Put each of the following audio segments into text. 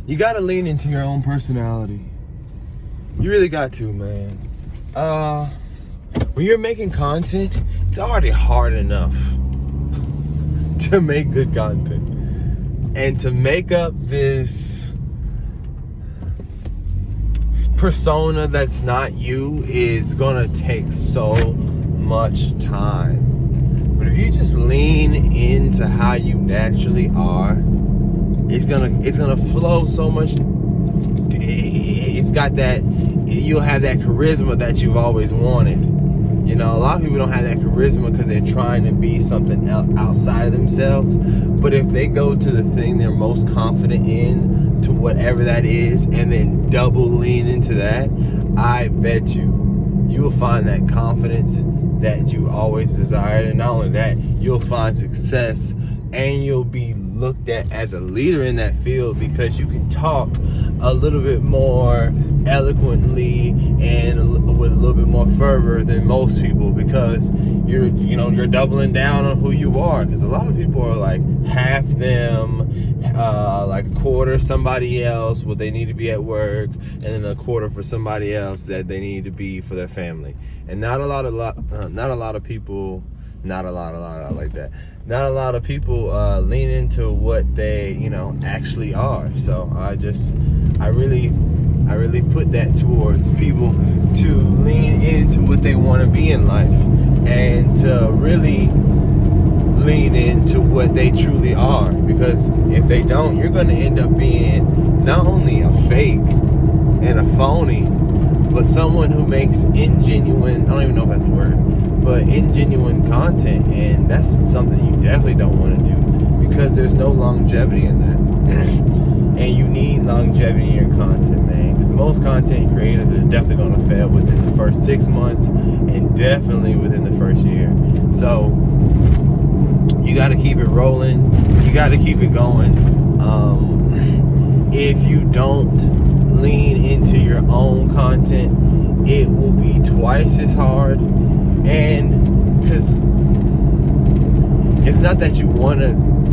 You gotta lean into your own personality. You really got to, man. When you're making content, it's already hard enough to make good content. And to make up this persona that's not you is gonna take so much time. But if you just lean into how you naturally are, it's gonna flow so much. It's got that, you'll have that charisma that you've always wanted. You know, a lot of people don't have that charisma because they're trying to be something else outside of themselves. But if they go to the thing they're most confident in, to whatever that is, and then double lean into that, I bet you will find that confidence that you always desired. And not only that, you'll find success, and you'll be looked at as a leader in that field because you can talk a little bit more eloquently and with a little bit more fervor than most people, because you're doubling down on who you are. Because a lot of people are like half them, like a quarter somebody else, what they need to be at work, and then a quarter for somebody else that they need to be for their family. And not a lot of people lean into what they actually are. So I really put that towards people to lean into what they want to be in life, and to really lean into what they truly are. Because if they don't, you're going to end up being not only a fake and a phony, but someone who makes ingenuine, I don't even know if that's a word, but ingenuine content. And that's something you definitely don't want to do, because there's no longevity in that. And you need longevity in your content, man, because most content creators are definitely going to fail within the first 6 months, and definitely within the first year. So you got to keep it rolling. You got to keep it going. If you don't lean into your own content, it will be twice as hard. And because it's not that you want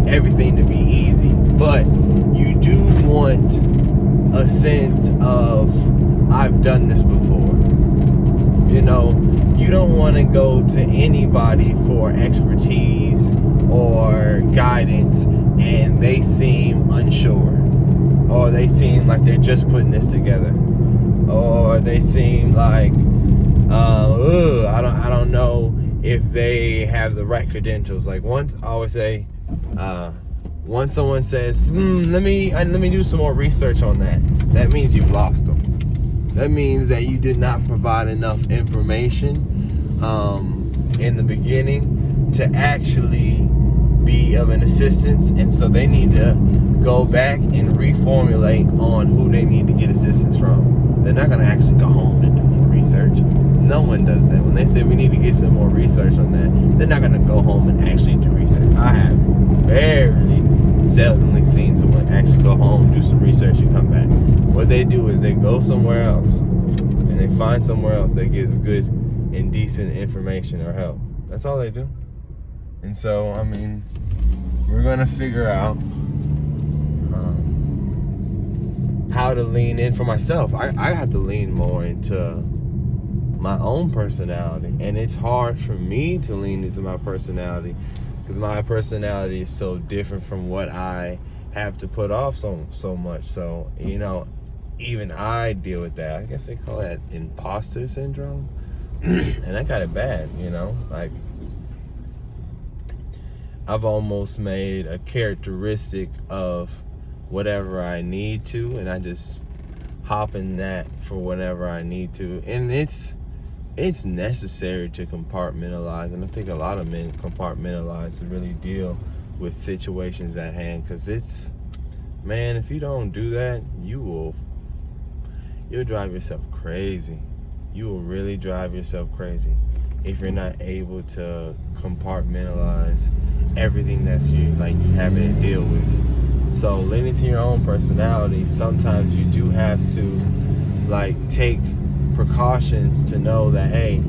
everything to be easy, but you do want a sense of, I've done this before. You don't want to go to anybody for expertise or guidance and they seem unsure, or they seem like they're just putting this together, or they seem like I don't know if they have the right credentials. Like once I always say, once someone says, let me do some more research on that means you've lost them. That means that you did not provide enough information in the beginning to actually be of an assistance, and so they need to go back and reformulate on who they need to get assistance from. They're not going to actually go home and do more research. No one does that. When they say we need to get some more research on that, they're not going to go home and actually do research. I have very seldomly seen someone actually go home, do some research, and come back. What they do is they go somewhere else, and they find somewhere else that gives good and decent information or help. That's all they do. And so, we're going to figure out how to lean in for myself. I have to lean more into my own personality, and it's hard for me to lean into my personality because my personality is so different from what I have to put off so much. So even I deal with that. I guess they call that imposter syndrome. And I got it bad. Like I've almost made a characteristic of whatever I need to, and I just hop in that for whenever I need to. And it's necessary to compartmentalize, and I think a lot of men compartmentalize to really deal with situations at hand, because if you don't do that, you'll drive yourself crazy. You will really drive yourself crazy if you're not able to compartmentalize everything that you having to deal with. So leaning to your own personality, sometimes you do have to take precautions to know that, hey,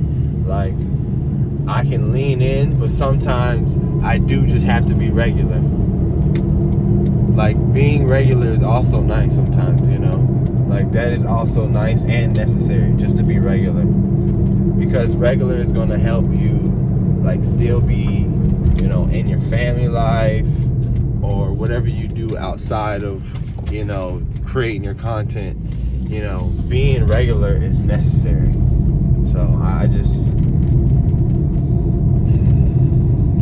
I can lean in, but sometimes I do just have to be regular. like being regular is also nice sometimes, you know. Like that is also nice and necessary, just to be regular, because regular is going to help you like still be, you know, in your family life or whatever you do outside of, you know, creating your content. You know, being regular is necessary. So I just,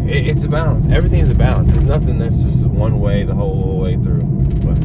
it's a balance. Everything is a balance. There's nothing that's just one way the whole way through. But